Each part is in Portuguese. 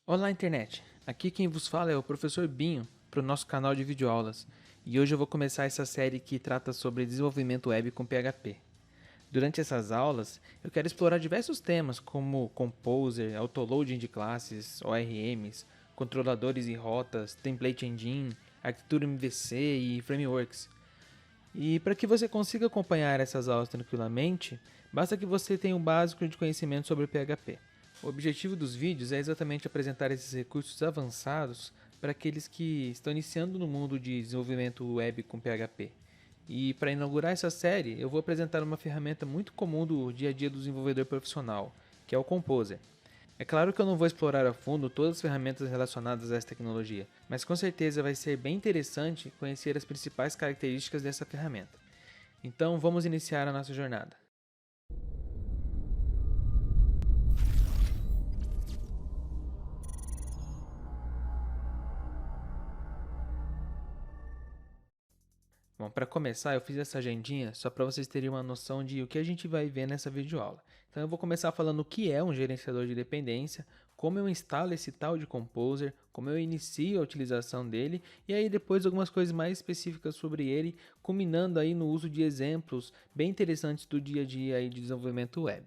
Olá, internet! Aqui quem vos fala é o professor Binho para o nosso canal de videoaulas e hoje eu vou começar essa série que trata sobre desenvolvimento web com PHP. Durante essas aulas, eu quero explorar diversos temas como Composer, Autoloading de classes, ORMs, controladores e rotas, Template Engine, arquitetura MVC e frameworks. E para que você consiga acompanhar essas aulas tranquilamente, basta que você tenha um básico de conhecimento sobre PHP. O objetivo dos vídeos é exatamente apresentar esses recursos avançados para aqueles que estão iniciando no mundo de desenvolvimento web com PHP. E para inaugurar essa série, eu vou apresentar uma ferramenta muito comum do dia a dia do desenvolvedor profissional, que é o Composer. É claro que eu não vou explorar a fundo todas as ferramentas relacionadas a essa tecnologia, mas com certeza vai ser bem interessante conhecer as principais características dessa ferramenta. Então vamos iniciar a nossa jornada. Bom, para começar, eu fiz essa agendinha só para vocês terem uma noção de o que a gente vai ver nessa videoaula. Então eu vou começar falando o que é um gerenciador de dependência, como eu instalo esse tal de Composer, como eu inicio a utilização dele e aí depois algumas coisas mais específicas sobre ele, culminando aí no uso de exemplos bem interessantes do dia a dia aí de desenvolvimento web.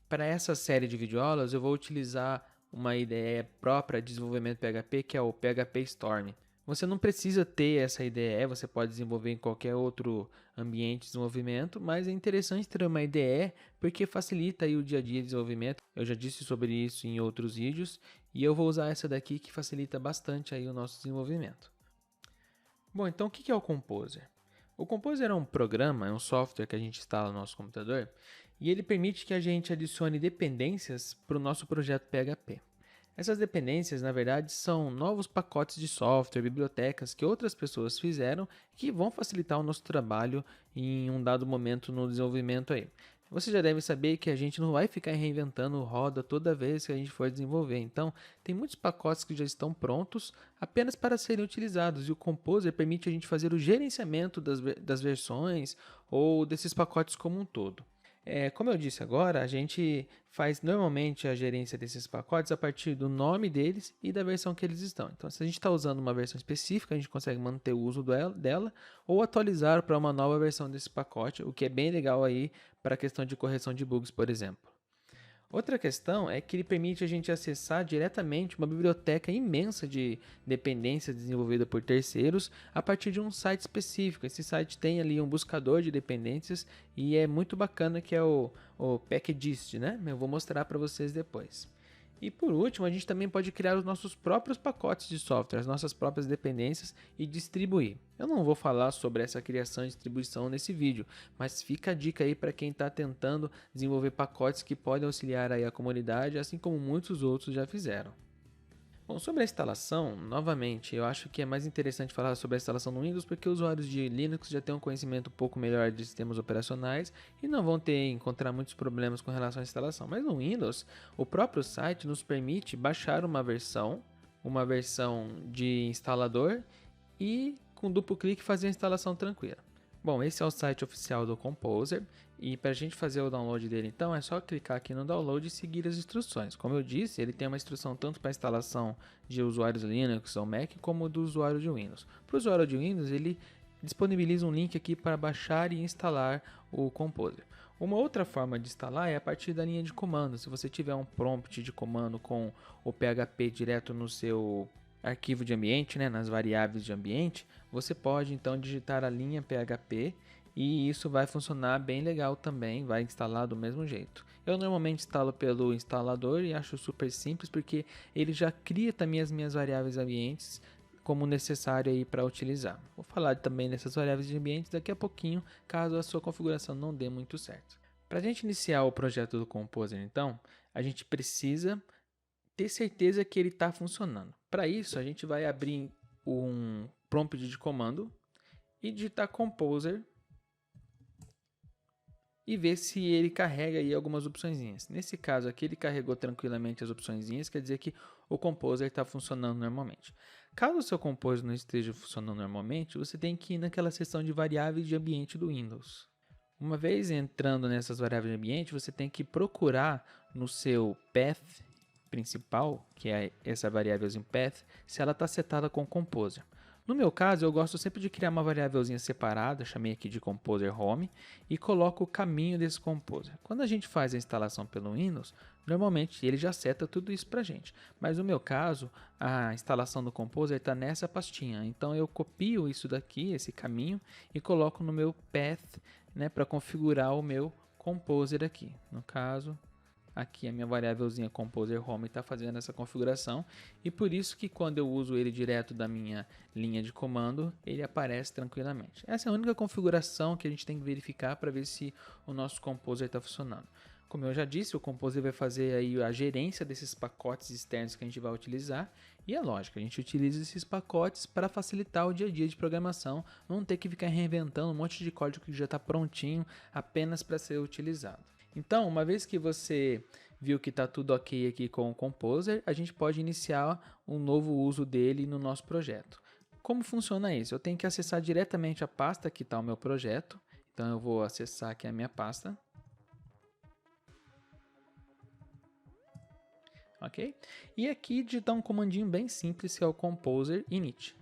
Para essa série de videoaulas eu vou utilizar uma ideia própria de desenvolvimento PHP que é o PHP Storm. Você não precisa ter essa IDE, você pode desenvolver em qualquer outro ambiente de desenvolvimento, mas é interessante ter uma IDE porque facilita aí o dia a dia de desenvolvimento. Eu já disse sobre isso em outros vídeos e eu vou usar essa daqui que facilita bastante aí o nosso desenvolvimento. Bom, então o que é o Composer? O Composer é um programa, é um software que a gente instala no nosso computador e ele permite que a gente adicione dependências para o nosso projeto PHP. Essas dependências, na verdade, são novos pacotes de software, bibliotecas que outras pessoas fizeram que vão facilitar o nosso trabalho em um dado momento no desenvolvimento aí. Você já deve saber que a gente não vai ficar reinventando roda toda vez que a gente for desenvolver. Então, tem muitos pacotes que já estão prontos apenas para serem utilizados e o Composer permite a gente fazer o gerenciamento das versões ou desses pacotes como um todo. Como eu disse agora, a gente faz normalmente a gerência desses pacotes a partir do nome deles e da versão que eles estão. Então, se a gente está usando uma versão específica, a gente consegue manter o uso dela ou atualizar para uma nova versão desse pacote, o que é bem legal aí para a questão de correção de bugs, por exemplo. Outra questão é que ele permite a gente acessar diretamente uma biblioteca imensa de dependências desenvolvida por terceiros a partir de um site específico. Esse site tem ali um buscador de dependências e é muito bacana que é o Packagist, né? Eu vou mostrar para vocês depois. E por último, a gente também pode criar os nossos próprios pacotes de software, as nossas próprias dependências e distribuir. Eu não vou falar sobre essa criação e distribuição nesse vídeo, mas fica a dica aí para quem está tentando desenvolver pacotes que podem auxiliar aí a comunidade, assim como muitos outros já fizeram. Bom, sobre a instalação, novamente, eu acho que é mais interessante falar sobre a instalação no Windows porque usuários de Linux já têm um conhecimento um pouco melhor de sistemas operacionais e não vão encontrar muitos problemas com relação à instalação. Mas no Windows, o próprio site nos permite baixar uma versão de instalador e com duplo clique fazer a instalação tranquila. Bom, esse é o site oficial do Composer e para a gente fazer o download dele então é só clicar aqui no download e seguir as instruções. Como eu disse, ele tem uma instrução tanto para instalação de usuários Linux ou Mac como do usuário de Windows. Para o usuário de Windows ele disponibiliza um link aqui para baixar e instalar o Composer. Uma outra forma de instalar é a partir da linha de comando. Se você tiver um prompt de comando com o PHP direto no seu arquivo de ambiente, né, nas variáveis de ambiente, você pode então digitar a linha PHP e isso vai funcionar bem legal também, vai instalar do mesmo jeito. Eu normalmente instalo pelo instalador e acho super simples porque ele já cria também as minhas variáveis ambientes como necessário aí para utilizar. Vou falar também dessas variáveis de ambiente daqui a pouquinho, caso a sua configuração não dê muito certo. Para a gente iniciar o projeto do Composer, então, a gente precisa ter certeza que ele está funcionando. Para isso, a gente vai abrir um prompt de comando e digitar Composer e ver se ele carrega aí algumas opções. Nesse caso aqui, ele carregou tranquilamente as opções, quer dizer que o Composer está funcionando normalmente. Caso o seu Composer não esteja funcionando normalmente, você tem que ir naquela seção de variáveis de ambiente do Windows. Uma vez entrando nessas variáveis de ambiente, você tem que procurar no seu path principal, que é essa variávelzinha path, se ela está setada com composer. No meu caso, eu gosto sempre de criar uma variávelzinha separada, chamei aqui de composer home, e coloco o caminho desse composer. Quando a gente faz a instalação pelo Windows, normalmente ele já seta tudo isso para a gente. Mas no meu caso, a instalação do composer está nessa pastinha. Então eu copio isso daqui, esse caminho, e coloco no meu path, né, para configurar o meu composer aqui. No caso, aqui a minha variávelzinha composer home está fazendo essa configuração, e por isso que quando eu uso ele direto da minha linha de comando, ele aparece tranquilamente. Essa é a única configuração que a gente tem que verificar para ver se o nosso composer está funcionando. Como eu já disse, o composer vai fazer aí a gerência desses pacotes externos que a gente vai utilizar, e é lógico, a gente utiliza esses pacotes para facilitar o dia a dia de programação, não ter que ficar reinventando um monte de código que já está prontinho apenas para ser utilizado. Então, uma vez que você viu que está tudo ok aqui com o Composer, a gente pode iniciar um novo uso dele no nosso projeto. Como funciona isso? Eu tenho que acessar diretamente a pasta que está o meu projeto. Então, eu vou acessar aqui a minha pasta. Ok? E aqui digitar um comandinho bem simples que é o Composer init.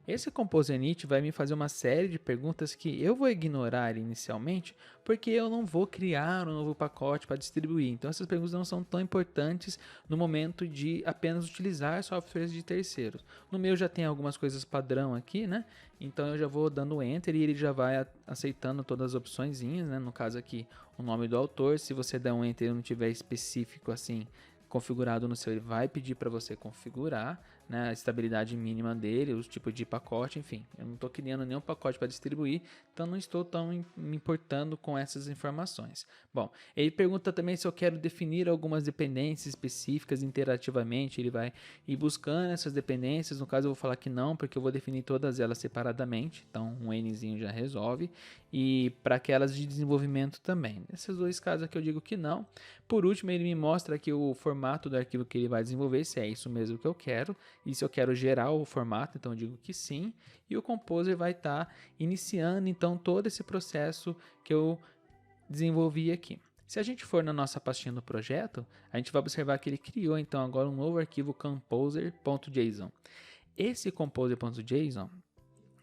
Esse Composer init vai me fazer uma série de perguntas que eu vou ignorar inicialmente, porque eu não vou criar um novo pacote para distribuir. Então essas perguntas não são tão importantes no momento de apenas utilizar softwares de terceiros. No meu já tem algumas coisas padrão aqui, né? Então eu já vou dando Enter e ele já vai aceitando todas as opçõezinhas, né? No caso aqui, o nome do autor. Se você der um Enter e não tiver específico assim, configurado no seu, ele vai pedir para você configurar, né, a estabilidade mínima dele, os tipos de pacote, enfim. Eu não estou criando nenhum pacote para distribuir, então não estou tão me importando com essas informações. Bom, ele pergunta também se eu quero definir algumas dependências específicas interativamente, ele vai ir buscando essas dependências, no caso eu vou falar que não, porque eu vou definir todas elas separadamente, então um Nzinho já resolve, e para aquelas de desenvolvimento também. Nesses dois casos aqui eu digo que não. Por último, ele me mostra aqui o formato do arquivo que ele vai desenvolver, se é isso mesmo que eu quero, e se eu quero gerar o formato, então eu digo que sim, e o Composer vai estar iniciando então todo esse processo que eu desenvolvi aqui. Se a gente for na nossa pastinha do projeto, a gente vai observar que ele criou então agora um novo arquivo composer.json. Esse composer.json,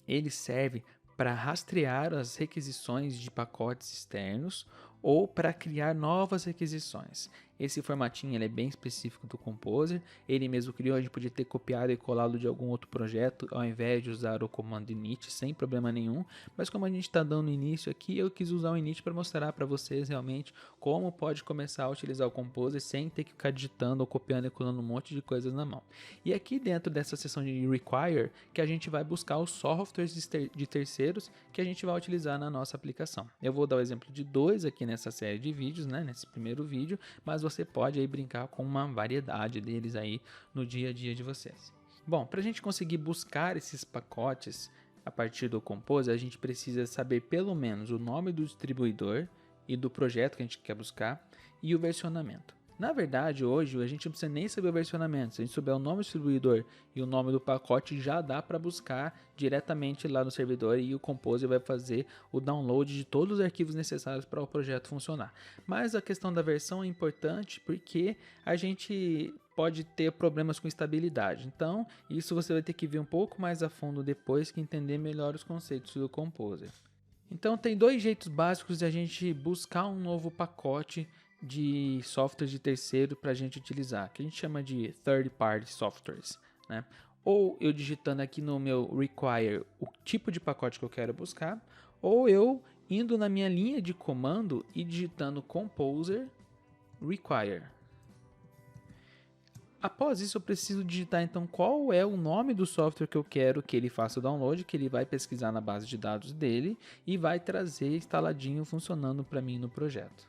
ele serve para rastrear as requisições de pacotes externos ou para criar novas requisições. Esse formatinho ele é bem específico do Composer, ele mesmo criou, a gente podia ter copiado e colado de algum outro projeto ao invés de usar o comando init sem problema nenhum, mas como a gente está dando início aqui, eu quis usar o init para mostrar para vocês realmente como pode começar a utilizar o Composer sem ter que ficar digitando ou copiando e colando um monte de coisas na mão. E aqui dentro dessa seção de require, que a gente vai buscar os softwares de terceiros que a gente vai utilizar na nossa aplicação. Eu vou dar o exemplo de dois aqui nessa série de vídeos, né, nesse primeiro vídeo, mas você pode aí brincar com uma variedade deles aí no dia a dia de vocês. Bom, para a gente conseguir buscar esses pacotes a partir do Composer, a gente precisa saber pelo menos o nome do distribuidor e do projeto que a gente quer buscar e o versionamento. Na verdade, hoje a gente não precisa nem saber o versionamento. Se a gente souber o nome do distribuidor e o nome do pacote, já dá para buscar diretamente lá no servidor e o Composer vai fazer o download de todos os arquivos necessários para o projeto funcionar. Mas a questão da versão é importante porque a gente pode ter problemas com estabilidade. Então, isso você vai ter que ver um pouco mais a fundo depois que entender melhor os conceitos do Composer. Então, tem dois jeitos básicos de a gente buscar um novo pacote de softwares de terceiro para a gente utilizar, que a gente chama de third party softwares, né? Ou eu digitando aqui no meu require o tipo de pacote que eu quero buscar, ou eu indo na minha linha de comando e digitando composer require. Após isso eu preciso digitar então qual é o nome do software que eu quero que ele faça o download, que ele vai pesquisar na base de dados dele e vai trazer instaladinho funcionando para mim no projeto.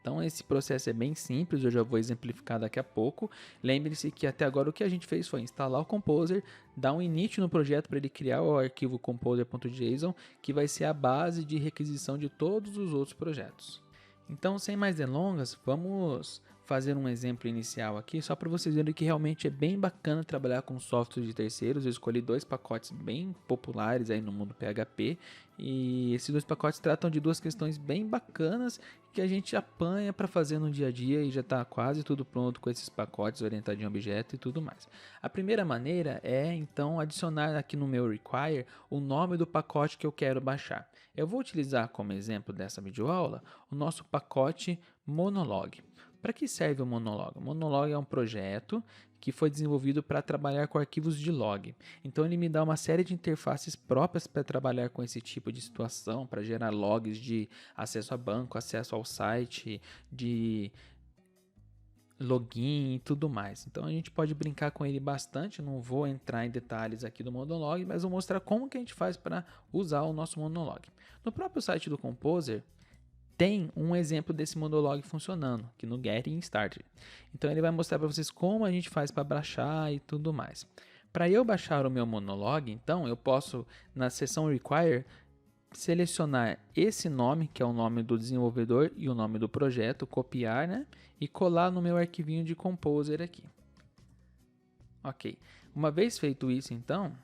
Então esse processo é bem simples, eu já vou exemplificar daqui a pouco. Lembre-se que até agora o que a gente fez foi instalar o Composer, dar um init no projeto para ele criar o arquivo composer.json, que vai ser a base de requisição de todos os outros projetos. Então, sem mais delongas, vamos fazer um exemplo inicial aqui, só para vocês verem que realmente é bem bacana trabalhar com software de terceiros. Eu escolhi 2 pacotes bem populares aí no mundo PHP, e esses 2 pacotes tratam de 2 questões bem bacanas que a gente apanha para fazer no dia a dia e já está quase tudo pronto com esses pacotes orientados em objeto e tudo mais. A primeira maneira é então adicionar aqui no meu require o nome do pacote que eu quero baixar. Eu vou utilizar como exemplo dessa videoaula o nosso pacote Monolog. Para que serve o Monolog? O Monolog é um projeto que foi desenvolvido para trabalhar com arquivos de log. Então ele me dá uma série de interfaces próprias para trabalhar com esse tipo de situação, para gerar logs de acesso a banco, acesso ao site, de login e tudo mais. Então a gente pode brincar com ele bastante, não vou entrar em detalhes aqui do Monolog, mas vou mostrar como que a gente faz para usar o nosso Monolog. No próprio site do Composer, tem um exemplo desse Monolog funcionando, aqui no Getting Started. Então ele vai mostrar para vocês como a gente faz para baixar e tudo mais. Para eu baixar o meu Monolog, então eu posso, na seção Require, selecionar esse nome, que é o nome do desenvolvedor e o nome do projeto, copiar, né? E colar no meu arquivinho de Composer aqui. Ok. Uma vez feito isso, então,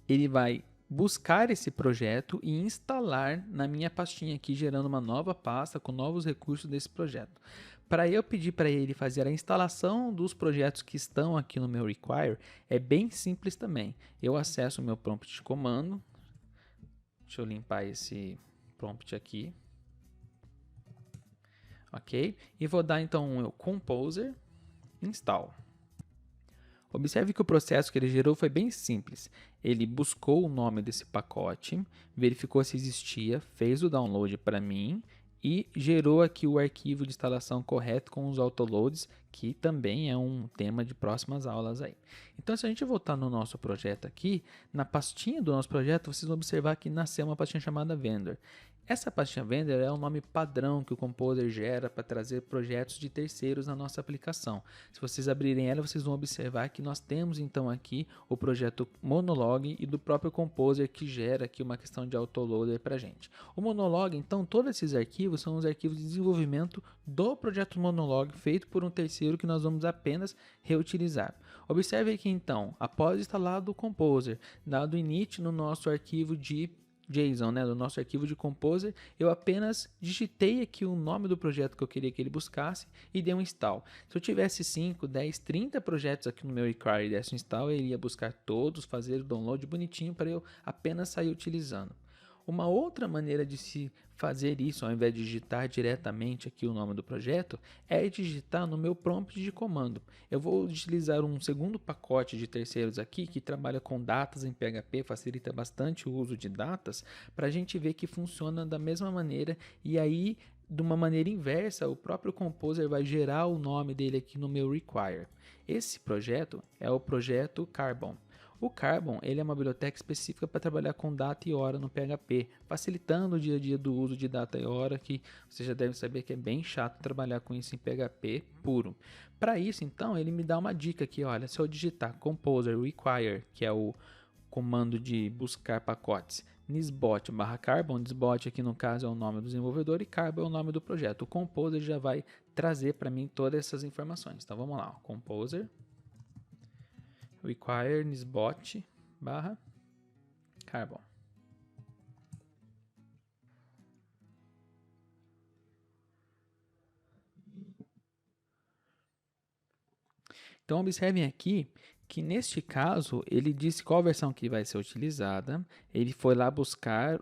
ele vai buscar esse projeto e instalar na minha pastinha aqui, gerando uma nova pasta com novos recursos desse projeto. Para eu pedir para ele fazer a instalação dos projetos que estão aqui no meu require, é bem simples também. Eu acesso o meu prompt de comando. Deixa eu limpar esse prompt aqui. Ok? E vou dar então um composer install. Observe que o processo que ele gerou foi bem simples. Ele buscou o nome desse pacote, verificou se existia, fez o download para mim e gerou aqui o arquivo de instalação correto com os autoloads, que também é um tema de próximas aulas aí. Então, se a gente voltar no nosso projeto aqui, na pastinha do nosso projeto, vocês vão observar que nasceu uma pastinha chamada Vendor. Essa pastinha Vendor é o nome padrão que o Composer gera para trazer projetos de terceiros na nossa aplicação. Se vocês abrirem ela, vocês vão observar que nós temos então aqui o projeto Monolog e do próprio Composer que gera aqui uma questão de autoloader para a gente. O Monolog, então, todos esses arquivos são os arquivos de desenvolvimento do projeto Monolog feito por um terceiro que nós vamos apenas reutilizar. Observe aqui então, após instalado o Composer, dado init no nosso arquivo de JSON, né, do nosso arquivo de Composer, eu apenas digitei aqui o nome do projeto que eu queria que ele buscasse e dei um install. Se eu tivesse 5, 10, 30 projetos aqui no meu require e desse um install, ele ia buscar todos, fazer o download bonitinho para eu apenas sair utilizando. Uma outra maneira de se fazer isso, ao invés de digitar diretamente aqui o nome do projeto, é digitar no meu prompt de comando. Eu vou utilizar um segundo pacote de terceiros aqui que trabalha com datas em PHP, facilita bastante o uso de datas, para a gente ver que funciona da mesma maneira e aí, de uma maneira inversa, o próprio Composer vai gerar o nome dele aqui no meu require. Esse projeto é o projeto Carbon. O Carbon ele é uma biblioteca específica para trabalhar com data e hora no PHP, facilitando o dia a dia do uso de data e hora, que você já deve saber que é bem chato trabalhar com isso em PHP puro. Para isso, então, ele me dá uma dica aqui, olha, se eu digitar composer require, que é o comando de buscar pacotes, nisbot/carbon, nisbot aqui no caso é o nome do desenvolvedor e carbon é o nome do projeto. O composer já vai trazer para mim todas essas informações. Então vamos lá, composer require nisbot/carbon. Então observem aqui que neste caso ele disse qual versão que vai ser utilizada, ele foi lá buscar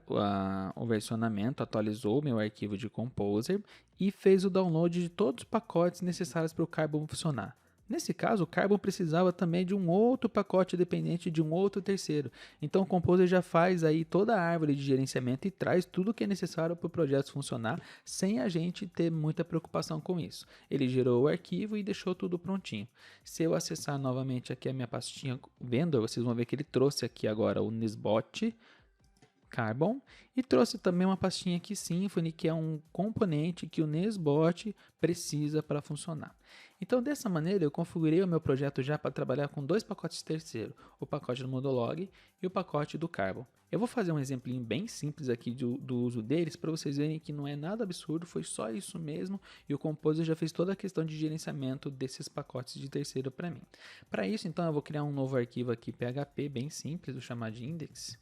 o versionamento, atualizou o meu arquivo de Composer e fez o download de todos os pacotes necessários para o Carbon funcionar. Nesse caso, o Carbon precisava também de um outro pacote dependente de um outro terceiro. Então o Composer já faz aí toda a árvore de gerenciamento e traz tudo o que é necessário para o projeto funcionar, sem a gente ter muita preocupação com isso. Ele gerou o arquivo e deixou tudo prontinho. Se eu acessar novamente aqui a minha pastinha Vendor, vocês vão ver que ele trouxe aqui agora o Nisbot Carbon e trouxe também uma pastinha aqui Symfony, que é um componente que o Nisbot precisa para funcionar. Então, dessa maneira, eu configurei o meu projeto já para trabalhar com dois pacotes terceiro, o pacote do Modolog e o pacote do Carbon. Eu vou fazer um exemplinho bem simples aqui do uso deles para vocês verem que não é nada absurdo, foi só isso mesmo e o Composer já fez toda a questão de gerenciamento desses pacotes de terceiro para mim. Para isso, então, eu vou criar um novo arquivo aqui PHP bem simples, vou chamar de index.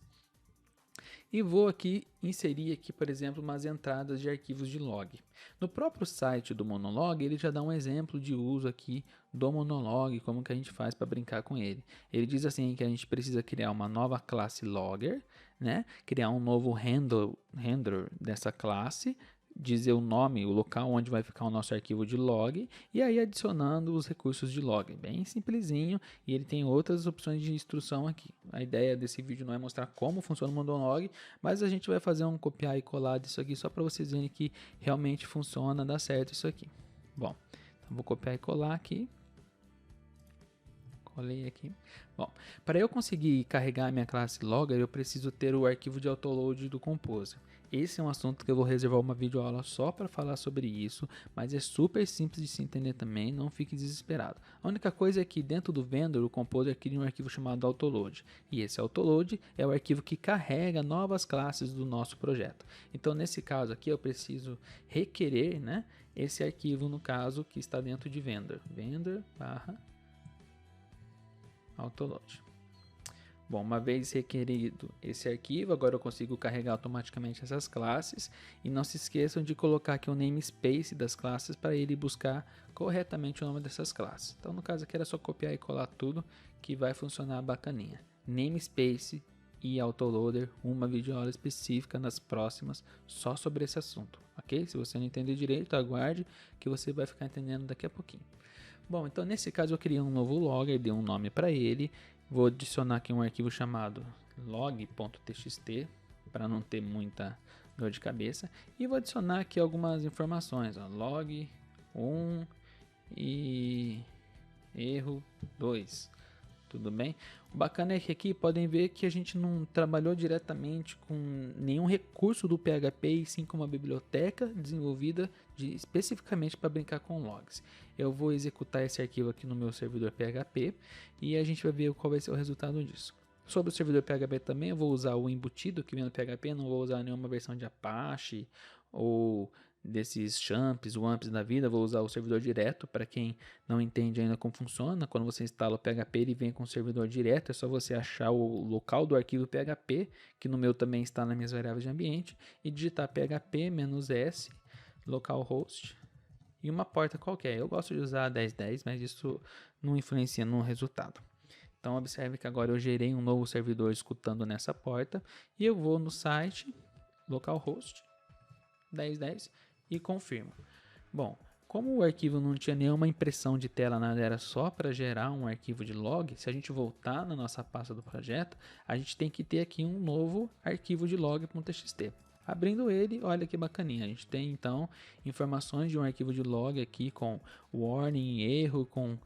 E vou aqui inserir aqui, por exemplo, umas entradas de arquivos de log. No próprio site do Monolog, ele já dá um exemplo de uso aqui do Monolog, como que a gente faz para brincar com ele. Ele diz assim que a gente precisa criar uma nova classe logger, né? Criar um novo handler dessa classe, dizer o nome, o local onde vai ficar o nosso arquivo de log e aí adicionando os recursos de log, bem simplesinho, e ele tem outras opções de instrução aqui. A ideia desse vídeo não é mostrar como funciona o Monolog, mas a gente vai fazer um copiar e colar disso aqui só para vocês verem que realmente funciona, dá certo isso aqui. Bom, então vou copiar e colar aqui. Colei aqui. Bom, para eu conseguir carregar a minha classe Logger, eu preciso ter o arquivo de autoload do Composer. Esse é um assunto que eu vou reservar uma videoaula só para falar sobre isso, mas é super simples de se entender também, não fique desesperado. A única coisa é que dentro do vendor, o Composer cria um arquivo chamado autoload, e esse autoload é o arquivo que carrega novas classes do nosso projeto. Então, nesse caso aqui, eu preciso requerer, né, esse arquivo, no caso, que está dentro de vendor, autoload. Bom, uma vez requerido esse arquivo, agora eu consigo carregar automaticamente essas classes. E não se esqueçam de colocar aqui o namespace das classes para ele buscar corretamente o nome dessas classes. Então, no caso aqui era só copiar e colar tudo que vai funcionar bacaninha. Namespace e autoloader, uma videoaula específica nas próximas só sobre esse assunto, ok? Se você não entender direito, aguarde que você vai ficar entendendo daqui a pouquinho. Bom, então nesse caso eu criei um novo logger, dei um nome para ele. Vou adicionar aqui um arquivo chamado log.txt para não ter muita dor de cabeça. E vou adicionar aqui algumas informações, ó, log 1 e erro 2. Tudo bem? O bacana é que aqui podem ver que a gente não trabalhou diretamente com nenhum recurso do PHP, e sim com uma biblioteca desenvolvida especificamente para brincar com logs. Eu vou executar esse arquivo aqui no meu servidor PHP e a gente vai ver qual vai ser o resultado disso. Sobre o servidor PHP também eu vou usar o embutido que vem no PHP, não vou usar nenhuma versão de Apache ou desses champs, wamps da vida, vou usar o servidor direto. Para quem não entende ainda como funciona, quando você instala o PHP ele vem com o servidor direto, é só você achar o local do arquivo PHP, que no meu também está nas minhas variáveis de ambiente, e digitar php-s localhost e uma porta qualquer. Eu gosto de usar 1010, mas isso não influencia no resultado. Então observe que agora eu gerei um novo servidor escutando nessa porta e eu vou no site localhost 1010 e confirmo. Bom, como o arquivo não tinha nenhuma impressão de tela, nada, era só para gerar um arquivo de log, se a gente voltar na nossa pasta do projeto, a gente tem que ter aqui um novo arquivo de log.txt. Abrindo ele, olha que bacaninha, a gente tem então informações de um arquivo de log aqui com warning, erro, com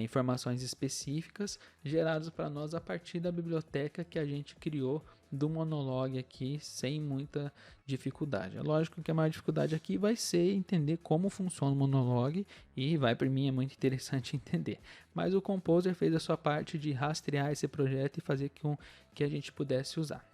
informações específicas geradas para nós a partir da biblioteca que a gente criou do Monolog aqui sem muita dificuldade. É lógico que a maior dificuldade aqui vai ser entender como funciona o Monolog e vai, para mim é muito interessante entender. Mas o Composer fez a sua parte de rastrear esse projeto e fazer com que a gente pudesse usar.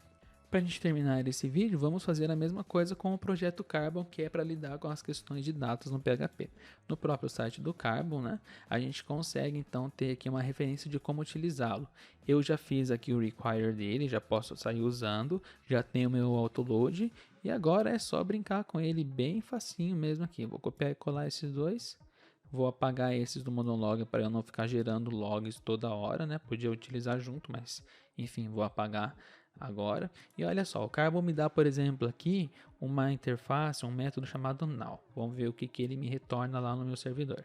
Para a gente terminar esse vídeo, vamos fazer a mesma coisa com o projeto Carbon, que é para lidar com as questões de dados no PHP. No próprio site do Carbon, né, a gente consegue então ter aqui uma referência de como utilizá-lo. Eu já fiz aqui o require dele, já posso sair usando, já tenho o meu autoload e agora é só brincar com ele bem facinho mesmo aqui. Vou copiar e colar esses dois. Vou apagar esses do Monolog para eu não ficar gerando logs toda hora, né? Podia utilizar junto, mas enfim, vou apagar agora. E olha só, o Carbon me dá, por exemplo, aqui uma interface, um método chamado now. Vamos ver o que ele me retorna lá no meu servidor.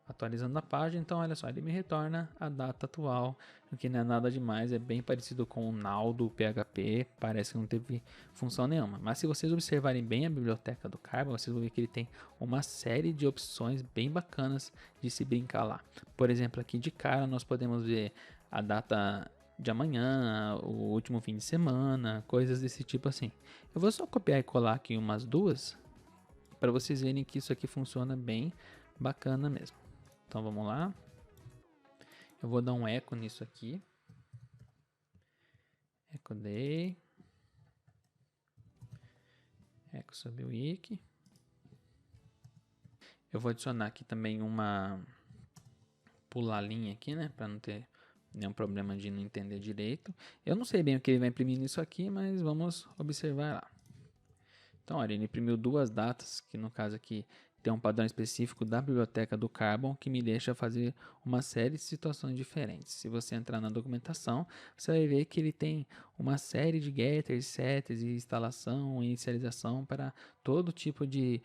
Atualizando a página, então olha só, ele me retorna a data atual, o que não é nada demais, é bem parecido com o now do PHP, parece que não teve função nenhuma. Mas se vocês observarem bem a biblioteca do Carbon, vocês vão ver que ele tem uma série de opções bem bacanas de se brincar lá. Por exemplo, aqui de cara nós podemos ver a data de amanhã, o último fim de semana, coisas desse tipo assim. Eu vou só copiar e colar aqui umas duas para vocês verem que isso aqui funciona bem bacana mesmo. Então vamos lá. Eu vou dar um eco nisso aqui. Eco day. Eco sobre o wiki. Eu vou adicionar aqui também uma pular linha aqui, né, para não ter nenhum problema de não entender direito. Eu não sei bem o que ele vai imprimir nisso aqui, mas vamos observar lá. Então, olha, ele imprimiu duas datas, que no caso aqui tem um padrão específico da biblioteca do Carbon, que me deixa fazer uma série de situações diferentes. Se você entrar na documentação, você vai ver que ele tem uma série de getters, setters e instalação e inicialização para todo tipo de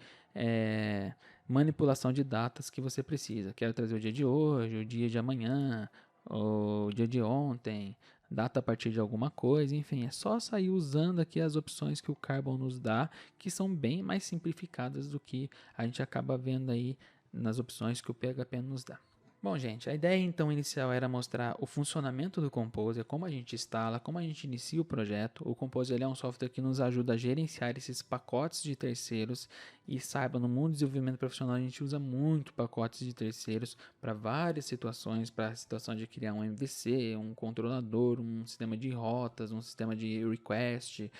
manipulação de datas que você precisa. Quero trazer o dia de hoje, o dia de amanhã, o dia de ontem, data a partir de alguma coisa, enfim, é só sair usando aqui as opções que o Carbon nos dá, que são bem mais simplificadas do que a gente acaba vendo aí nas opções que o PHP nos dá. Bom, gente, a ideia então inicial era mostrar o funcionamento do Composer, como a gente instala, como a gente inicia o projeto. O Composer é um software que nos ajuda a gerenciar esses pacotes de terceiros e saiba, no mundo de desenvolvimento profissional a gente usa muito pacotes de terceiros para várias situações, para a situação de criar um MVC, um controlador, um sistema de rotas, um sistema de request,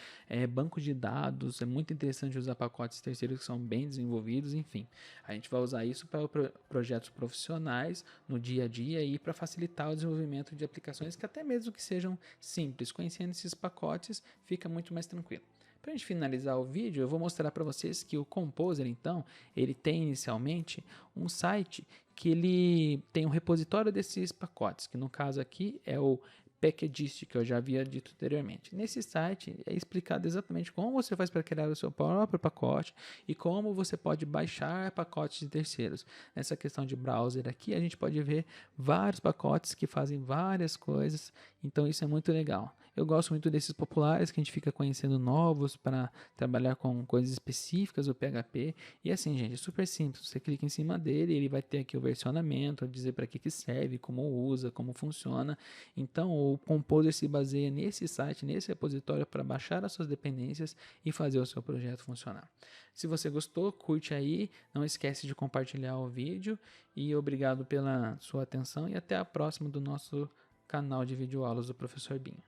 banco de dados. É muito interessante usar pacotes terceiros que são bem desenvolvidos, enfim. A gente vai usar isso para projetos profissionais, no dia a dia e para facilitar o desenvolvimento de aplicações que até mesmo que sejam simples, conhecendo esses pacotes fica muito mais tranquilo. Para a gente finalizar o vídeo, eu vou mostrar para vocês que o Composer, então, ele tem inicialmente um site que ele tem um repositório desses pacotes, que no caso aqui é o Packagist, que eu já havia dito anteriormente. Nesse site é explicado exatamente como você faz para criar o seu próprio pacote e como você pode baixar pacotes de terceiros. Nessa questão de browser aqui, a gente pode ver vários pacotes que fazem várias coisas, então isso é muito legal. Eu gosto muito desses populares que a gente fica conhecendo novos para trabalhar com coisas específicas do PHP. E assim, gente, é super simples. Você clica em cima dele, ele vai ter aqui o versionamento, dizer para que serve, como usa, como funciona. Então, o Composer se baseia nesse site, nesse repositório para baixar as suas dependências e fazer o seu projeto funcionar. Se você gostou, curte aí, não esquece de compartilhar o vídeo e obrigado pela sua atenção e até a próxima do nosso canal de videoaulas do Professor Binho.